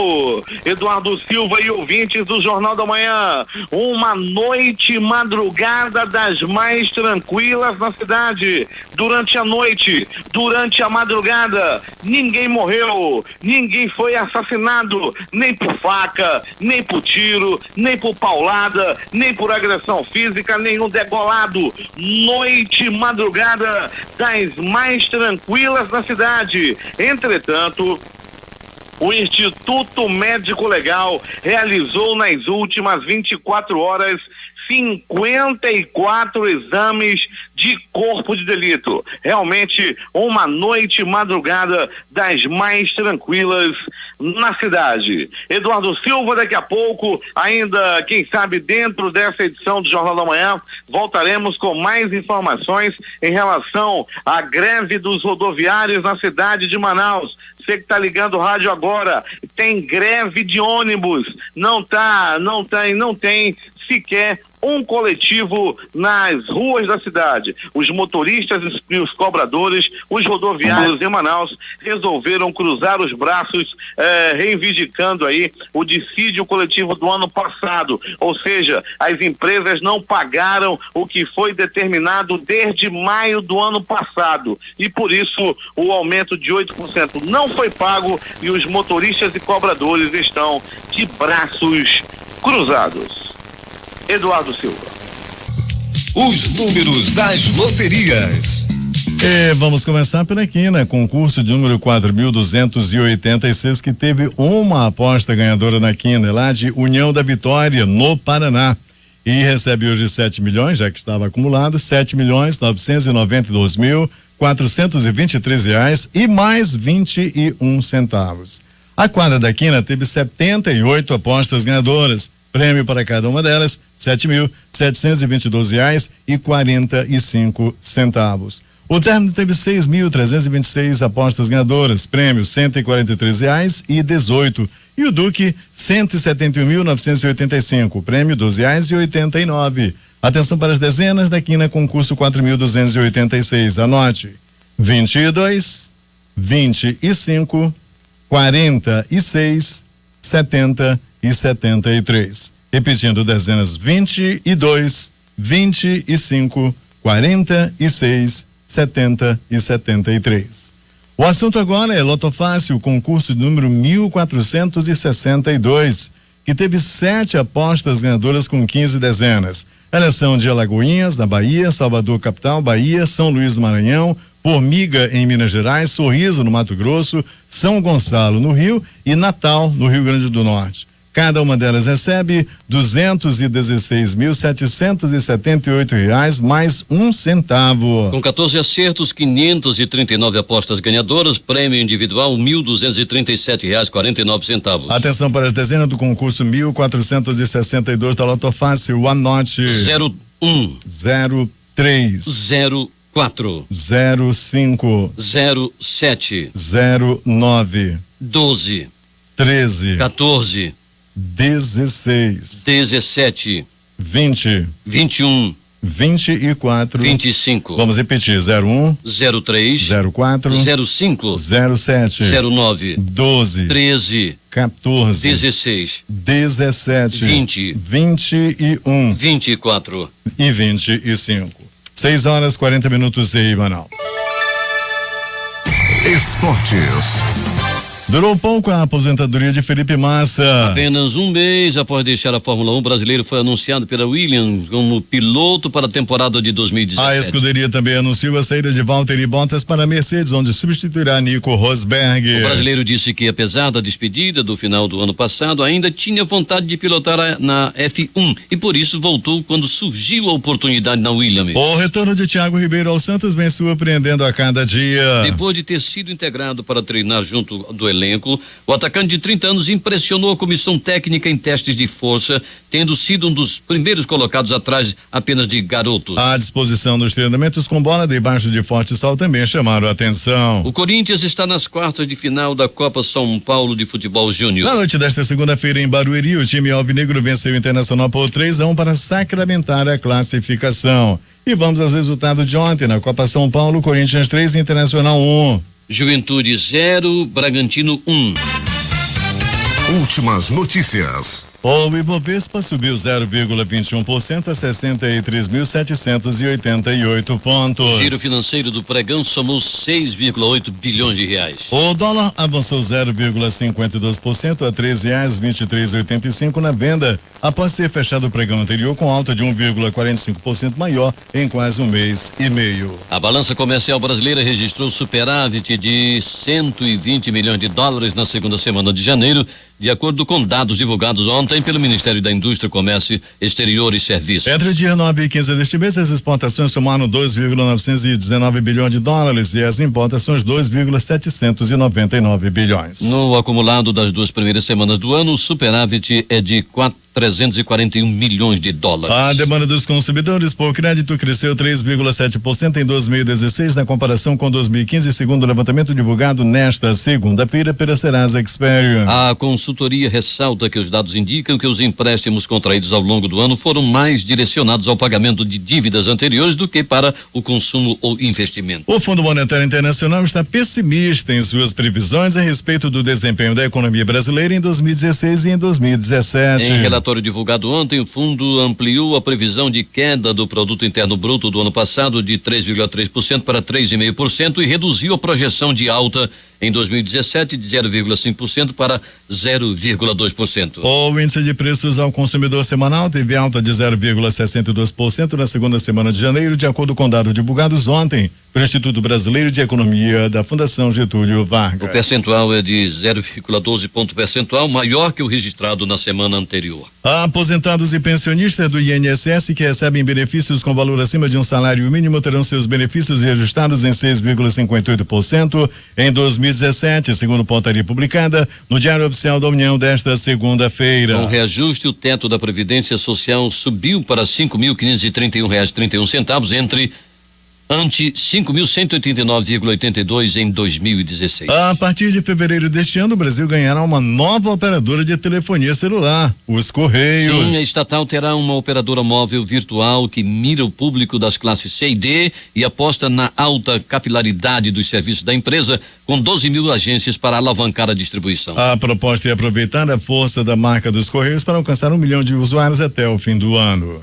Eduardo Silva e ouvintes do Jornal da Manhã. Uma noite e madrugada das mais tranquilas na cidade. Durante a noite, durante a madrugada, ninguém morreu, ninguém foi assassinado, nem por faca, nem por tiro, nem por paulada, nem por agressão física, nenhum degolado. Noite e madrugada das mais tranquilas na cidade. Entretanto, o Instituto Médico Legal realizou nas últimas 24 horas 54 exames de corpo de delito. Realmente uma noite e madrugada das mais tranquilas na cidade. Eduardo Silva, daqui a pouco, ainda, quem sabe, dentro dessa edição do Jornal da Manhã, voltaremos com mais informações em relação à greve dos rodoviários na cidade de Manaus. Você que está ligando o rádio agora, tem greve de ônibus, não tem sequer um coletivo nas ruas da cidade. Os motoristas e os cobradores, os rodoviários em Manaus resolveram cruzar os braços, reivindicando aí o dissídio coletivo do ano passado, ou seja, as empresas não pagaram o que foi determinado desde maio do ano passado, e por isso o aumento de 8% não foi pago e os motoristas e cobradores estão de braços cruzados. Eduardo Silva. Os números das loterias. Vamos começar por aqui, né? Concurso de número 4.286, que teve uma aposta ganhadora na quina, lá de União da Vitória, no Paraná. E recebe hoje 7 milhões, já que estava acumulado, 7.992.423 reais e mais 21 centavos. A quadra da quina teve 78 apostas ganhadoras. Prêmio para cada uma delas, R$7.722,45. O término teve 6.326 apostas ganhadoras, prêmio R$143,18. E o Duque, R$171.985, prêmio R$12,89. Atenção para as dezenas da quina, concurso 4.286. Anote: 22, 25, 46, 70 e 73. Repetindo, dezenas 22, 25, 46, 70 e 73. O assunto agora é Loto Fácil, concurso de número 1462, que teve 7 apostas ganhadoras com 15 dezenas. Elas são de Alagoinhas, na Bahia, Salvador, capital, Bahia, São Luís do Maranhão, Formiga, em Minas Gerais, Sorriso, no Mato Grosso, São Gonçalo, no Rio, e Natal, no Rio Grande do Norte. Cada uma delas recebe R$216.778 mais 1 centavo. Com 14 acertos, 539 apostas ganhadoras, prêmio individual R$1.237,49. Atenção para as dezenas do concurso 1462 da Loto Fácil. Anote: 01, 03, 04, 05, 07, 09, 12, 13, 14, 16, 17, 20, 21, 24, 25. Vamos repetir: 01, 03, 04, 05, 07, 09, 12, 13, 14, 16, 17, 20, 21 24 e 25. 6h40 em Manaus. Esportes. Durou pouco a aposentadoria de Felipe Massa. Apenas um mês após deixar a Fórmula 1, o brasileiro foi anunciado pela Williams como piloto para a temporada de 2017. A escuderia também anunciou a saída de Valtteri Bottas para a Mercedes, onde substituirá Nico Rosberg. O brasileiro disse que, apesar da despedida do final do ano passado, ainda tinha vontade de pilotar na F1 e por isso voltou quando surgiu a oportunidade na Williams. O retorno de Thiago Ribeiro ao Santos vem surpreendendo a cada dia. Depois de ter sido integrado para treinar junto do elenco, o atacante de 30 anos impressionou a comissão técnica em testes de força, tendo sido um dos primeiros colocados atrás apenas de garotos. A disposição dos treinamentos com bola debaixo de forte sol também chamaram a atenção. O Corinthians está nas quartas de final da Copa São Paulo de Futebol Júnior. Na noite desta segunda-feira em Barueri, o time alvinegro venceu o Internacional por 3-1 para sacramentar a classificação. E vamos aos resultados de ontem na Copa São Paulo: Corinthians 3, Internacional 1. Juventude 0, Bragantino 1. Últimas notícias. O Ibovespa subiu 0,21% a 63.788 pontos. O giro financeiro do pregão somou 6,8 bilhões de reais. O dólar avançou 0,52% a R$13,2385 na venda, após ter fechado o pregão anterior com alta de 1,45% maior em quase um mês e meio. A balança comercial brasileira registrou superávit de 120 milhões de dólares na segunda semana de janeiro, de acordo com dados divulgados ontem pelo Ministério da Indústria, Comércio Exterior e Serviços. Entre o dia 9 e 15 deste mês, as exportações somaram 2,919 bilhões de dólares e as importações 2,799 bilhões. No acumulado das duas primeiras semanas do ano, o superávit é de 341 milhões de dólares. A demanda dos consumidores por crédito cresceu 3,7% em 2016 na comparação com 2015, segundo o levantamento divulgado nesta segunda-feira pela Serasa Experian. A consultoria ressalta que os dados indicam que os empréstimos contraídos ao longo do ano foram mais direcionados ao pagamento de dívidas anteriores do que para o consumo ou investimento. O Fundo Monetário Internacional está pessimista em suas previsões a respeito do desempenho da economia brasileira em 2016 e em 2017. Em relatório divulgado ontem, o fundo ampliou a previsão de queda do Produto Interno Bruto do ano passado de 3,3% para 3,5% e reduziu a projeção de alta em 2017 de 0,5% para 0,2%. O índice de preços ao consumidor semanal teve alta de 0,62% na segunda semana de janeiro, de acordo com dados divulgados ontem pelo Instituto Brasileiro de Economia da Fundação Getúlio Vargas. O percentual é de 0,12 ponto percentual, maior que o registrado na semana anterior. Aposentados e pensionistas do INSS que recebem benefícios com valor acima de um salário mínimo terão seus benefícios reajustados em 6,58% em 2017, segundo portaria publicada no Diário Oficial da União desta segunda-feira. Com reajuste, o teto da Previdência Social subiu para R$ 5.531,31 ante R$ 5.189,82 em 2016. A partir de fevereiro deste ano, o Brasil ganhará uma nova operadora de telefonia celular, os Correios. Sim, a estatal terá uma operadora móvel virtual que mira o público das classes C e D e aposta na alta capilaridade dos serviços da empresa, com 12 mil agências para alavancar a distribuição. A proposta é aproveitar a força da marca dos Correios para alcançar 1 milhão de usuários até o fim do ano.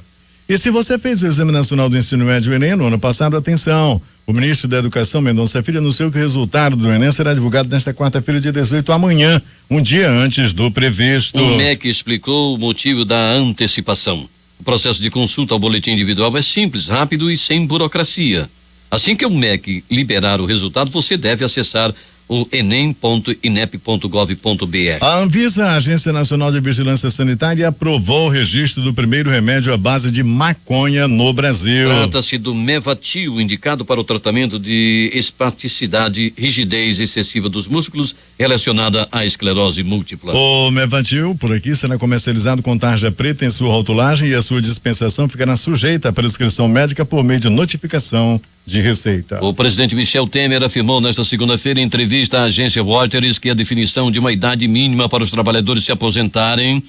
E se você fez o Exame Nacional do Ensino Médio Enem no ano passado, atenção! O ministro da Educação, Mendonça Filho, anunciou que o resultado do Enem será divulgado nesta quarta-feira, dia 18, amanhã, um dia antes do previsto. O MEC explicou o motivo da antecipação. O processo de consulta ao boletim individual é simples, rápido e sem burocracia. Assim que o MEC liberar o resultado, você deve acessar o enem.inep.gov.br. A Anvisa, a Agência Nacional de Vigilância Sanitária, aprovou o registro do primeiro remédio à base de maconha no Brasil. Trata-se do Mevatil, indicado para o tratamento de espasticidade, rigidez excessiva dos músculos relacionada à esclerose múltipla. O Mevatil, por aqui, será comercializado com tarja preta em sua rotulagem e a sua dispensação ficará sujeita à prescrição médica por meio de notificação de receita. O presidente Michel Temer afirmou nesta segunda-feira em entrevista à agência Reuters que a definição de uma idade mínima para os trabalhadores se aposentarem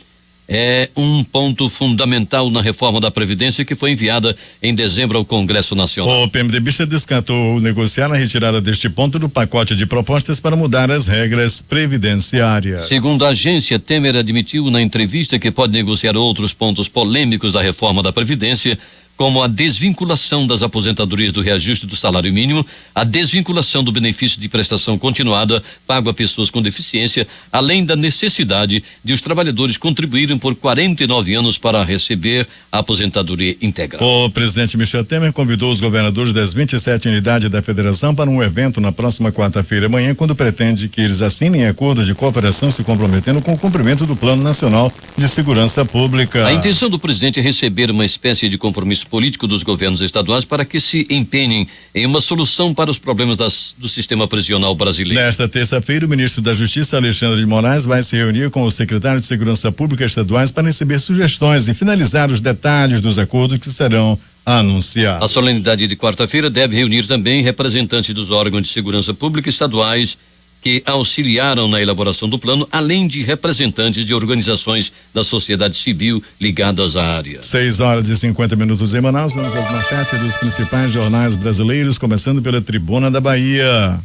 é um ponto fundamental na reforma da Previdência que foi enviada em dezembro ao Congresso Nacional. O PMDBista descartou negociar a retirada deste ponto do pacote de propostas para mudar as regras previdenciárias. Segundo a agência, Temer admitiu na entrevista que pode negociar outros pontos polêmicos da reforma da Previdência, como a desvinculação das aposentadorias do reajuste do salário mínimo, a desvinculação do benefício de prestação continuada pago a pessoas com deficiência, além da necessidade de os trabalhadores contribuírem por 49 anos para receber a aposentadoria integral. O presidente Michel Temer convidou os governadores das 27 unidades da federação para um evento na próxima quarta-feira amanhã, quando pretende que eles assinem acordos de cooperação se comprometendo com o cumprimento do Plano Nacional de Segurança Pública. A intenção do presidente é receber uma espécie de compromisso político dos governos estaduais para que se empenhem em uma solução para os problemas do sistema prisional brasileiro. Nesta terça-feira, o ministro da Justiça, Alexandre de Moraes, vai se reunir com o secretário de Segurança Pública estaduais para receber sugestões e finalizar os detalhes dos acordos que serão anunciados. A solenidade de quarta-feira deve reunir também representantes dos órgãos de segurança pública estaduais que auxiliaram na elaboração do plano, além de representantes de organizações da sociedade civil ligadas à área. 6h50 em Manaus, vamos às manchetes dos principais jornais brasileiros, começando pela Tribuna da Bahia.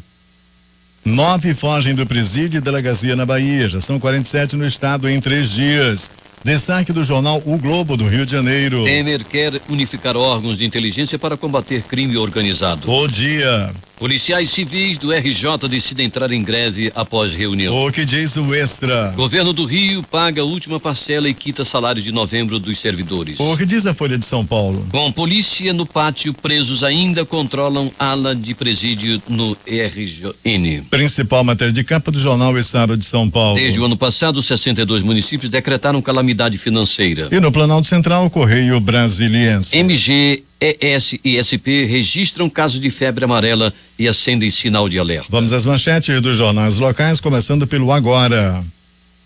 9 fogem do presídio e delegacia na Bahia, já são 47 no estado em 3 dias. Destaque do jornal O Globo do Rio de Janeiro. Temer quer unificar órgãos de inteligência para combater crime organizado. O Dia. Policiais civis do RJ decidem entrar em greve após reunião. O que diz o Extra. Governo do Rio paga a última parcela e quita salários de novembro dos servidores. O que diz a Folha de São Paulo. Com polícia no pátio, presos ainda controlam ala de presídio no RJN. Principal matéria de capa do jornal Estado de São Paulo. Desde o ano passado, 62 municípios decretaram calamidade financeira. E no Planalto Central, o Correio Brasiliense. MG, ES e SP registram casos de febre amarela e acendem sinal de alerta. Vamos às manchetes dos jornais locais, começando pelo Agora.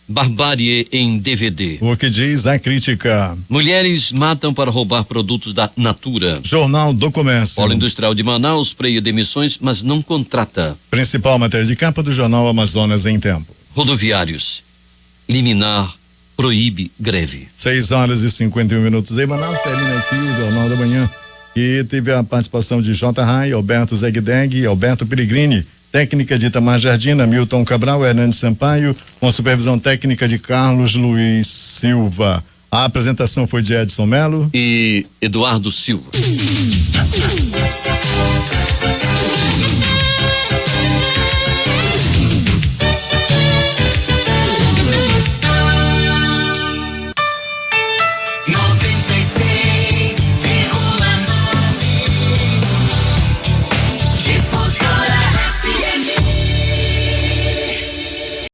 Barbárie em DVD. O que diz a crítica. Mulheres matam para roubar produtos da Natura. Jornal do Comércio. Polo Industrial de Manaus freia demissões, mas não contrata. Principal matéria de capa do jornal Amazonas em Tempo. Rodoviários. Liminar proíbe greve. 6h51 em Manaus, Telina aqui, o Jornal da Manhã. E teve a participação de J. Rai, Alberto Zegdeg e Alberto Peregrini. Técnica de Itamar Jardim, Milton Cabral, Hernandes Sampaio, com supervisão técnica de Carlos Luiz Silva. A apresentação foi de Edson Melo e Eduardo Silva.